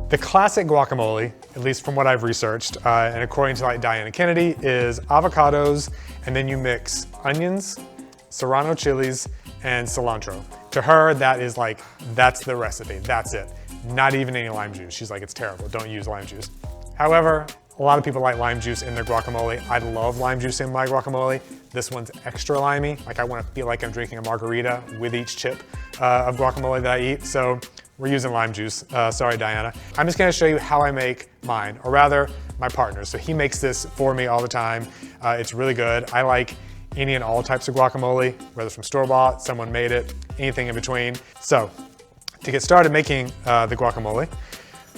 The classic guacamole, at least from what I've researched, and according to like Diana Kennedy, is avocados, and then you mix onions, serrano chilies, and cilantro. To her, that is like, that's the recipe, that's it. Not even any lime juice. She's like, it's terrible, don't use lime juice. However, a lot of people like lime juice in their guacamole. I love lime juice in my guacamole. This one's extra limey. Like I want to feel like I'm drinking a margarita with each chip of guacamole that I eat. So we're using lime juice. Sorry, Diana. I'm just gonna show you how I make mine, or rather my partner. So he makes this for me all the time. It's really good. I like any and all types of guacamole, whether from store-bought, someone made it, anything in between. So to get started making the guacamole,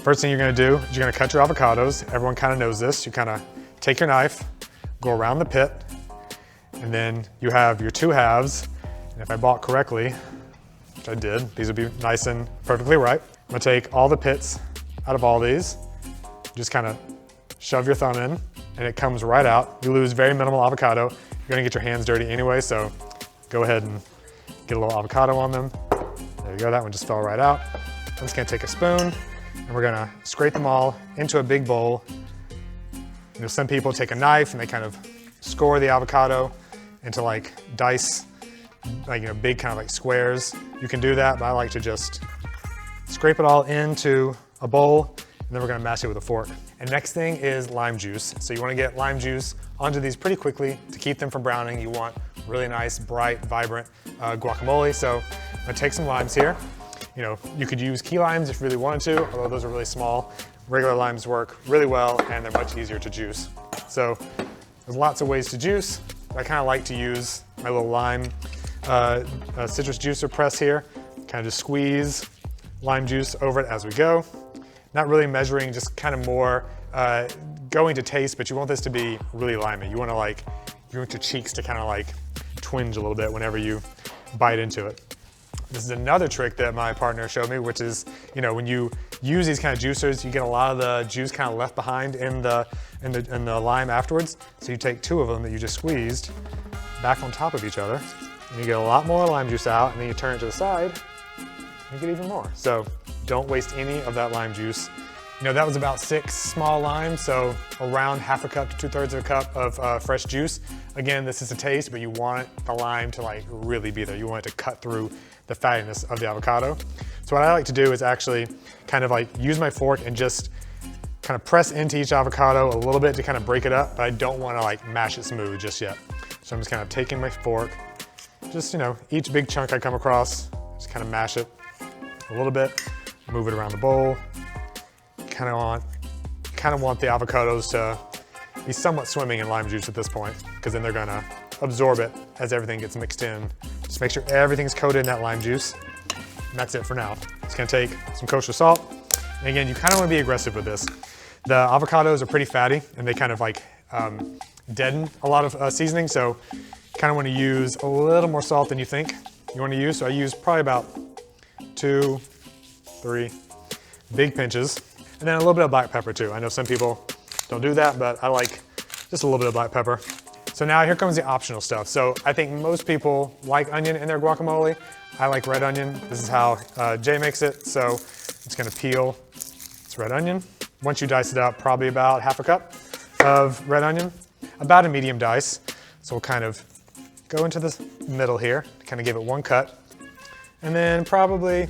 first thing you're gonna do is you're gonna cut your avocados. Everyone kind of knows this. You kind of take your knife, go around the pit, and then you have your two halves. And if I bought correctly, which I did, these would be nice and perfectly ripe. I'm gonna take all the pits out of all these, just kind of shove your thumb in, and it comes right out. You lose very minimal avocado. You're gonna get your hands dirty anyway, so go ahead and get a little avocado on them. There you go, that one just fell right out. I'm just gonna take a spoon, and we're gonna scrape them all into a big bowl. You know, some people take a knife and they kind of score the avocado into like dice, like, you know, big kind of like squares. You can do that, but I like to just scrape it all into a bowl, and then we're gonna mash it with a fork. And next thing is lime juice. So you wanna get lime juice onto these pretty quickly to keep them from browning. You want really nice, bright, vibrant guacamole. So I'm gonna take some limes here. You know, you could use key limes if you really wanted to, although those are really small. Regular limes work really well, and they're much easier to juice. So there's lots of ways to juice. I kind of like to use my little lime citrus juicer press here. Kind of just squeeze lime juice over it as we go. Not really measuring, just kind of more going to taste, but you want this to be really limey. You want your cheeks to kind of like twinge a little bit whenever you bite into it. This is another trick that my partner showed me, which is, you know, when you use these kind of juicers, you get a lot of the juice kind of left behind in the lime afterwards. So you take two of them that you just squeezed back on top of each other, and you get a lot more lime juice out, and then you turn it to the side, and you get even more. So don't waste any of that lime juice. You know, that was about 6 small limes, so around half a cup to 2/3 of a cup of fresh juice. Again, this is a taste, but you want the lime to like really be there. You want it to cut through the fattiness of the avocado. So what I like to do is actually kind of like use my fork and just kind of press into each avocado a little bit to kind of break it up, but I don't want to like mash it smooth just yet. So I'm just kind of taking my fork, just, you know, each big chunk I come across, just kind of mash it a little bit, move it around the bowl. Kind of want the avocados to be somewhat swimming in lime juice at this point, because then they're gonna absorb it as everything gets mixed in. Just make sure everything's coated in that lime juice. And that's it for now. Just gonna take some kosher salt. And again, you kind of want to be aggressive with this. The avocados are pretty fatty, and they kind of like deaden a lot of seasoning, so kind of want to use a little more salt than you think you want to use. So I use probably about 2, 3 big pinches. And then a little bit of black pepper too. I know some people don't do that, but I like just a little bit of black pepper. So now here comes the optional stuff. So I think most people like onion in their guacamole. I like red onion. This is how Jay makes it. So I'm just gonna peel this red onion. Once you dice it up, probably about half a cup of red onion, about a medium dice. So we'll kind of go into the middle here, kind of give it one cut. And then probably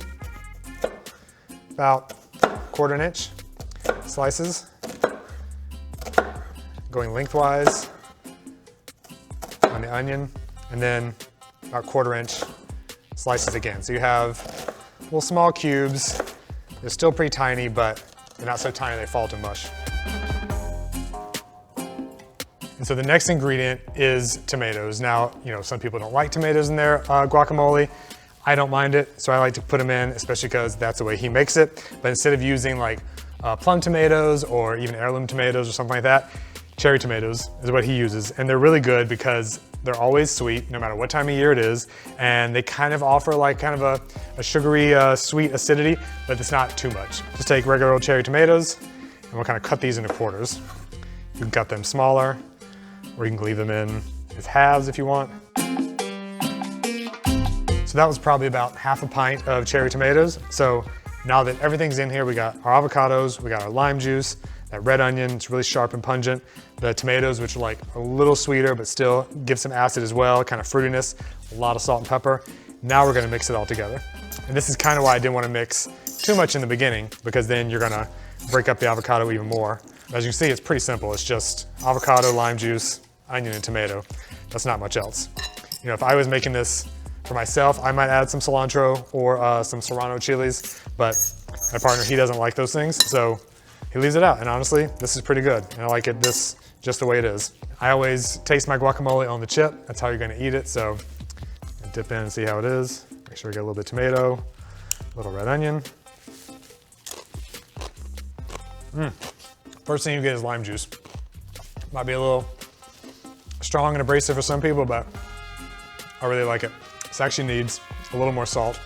about 1/4 inch slices, going lengthwise on the onion, and then about 1/4 inch slices again. So you have little small cubes. They're still pretty tiny, but they're not so tiny they fall to mush. And so the next ingredient is tomatoes. Now, you know, some people don't like tomatoes in their guacamole. I don't mind it, so I like to put them in, especially because that's the way he makes it. But instead of using like plum tomatoes or even heirloom tomatoes or something like that, cherry tomatoes is what he uses. And they're really good because they're always sweet, no matter what time of year it is. And they kind of offer like kind of a sugary, sweet acidity, but it's not too much. Just take regular old cherry tomatoes, and we'll kind of cut these into quarters. You can cut them smaller, or you can leave them in as halves if you want. So that was probably about half a pint of cherry tomatoes. So Now that everything's in here, we got our avocados, we got our lime juice, that red onion, it's really sharp and pungent. The tomatoes, which are like a little sweeter, but still give some acid as well, kind of fruitiness, a lot of salt and pepper. Now we're gonna mix it all together. And this is kind of why I didn't want to mix too much in the beginning, because then you're gonna break up the avocado even more. As you can see, it's pretty simple. It's just avocado, lime juice, onion, and tomato. That's not much else. You know, if I was making this for myself, I might add some cilantro or some serrano chilies, but my partner, he doesn't like those things, so he leaves it out. And honestly, this is pretty good. And I like it this just the way it is. I always taste my guacamole on the chip. That's how you're gonna eat it. So dip in and see how it is. Make sure we get a little bit of tomato, a little red onion. First thing you get is lime juice. Might be a little strong and abrasive for some people, but I really like it. This actually needs a little more salt.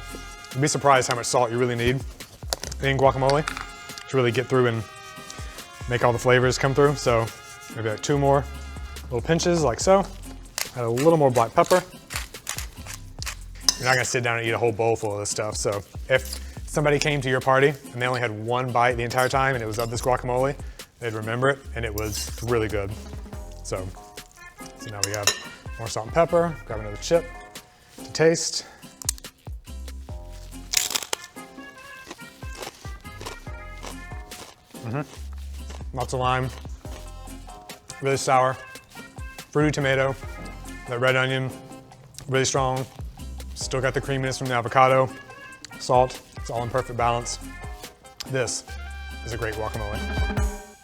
You'd be surprised how much salt you really need in guacamole to really get through and make all the flavors come through. So maybe like 2 more little pinches like so. Add a little more black pepper. You're not gonna sit down and eat a whole bowl full of this stuff. So if somebody came to your party and they only had 1 bite the entire time and it was of this guacamole, they'd remember it and it was really good. So now we have more salt and pepper. Grab another chip to taste. Lots of lime, really sour, fruity tomato, that red onion, really strong. Still got the creaminess from the avocado, salt, it's all in perfect balance. This is a great guacamole.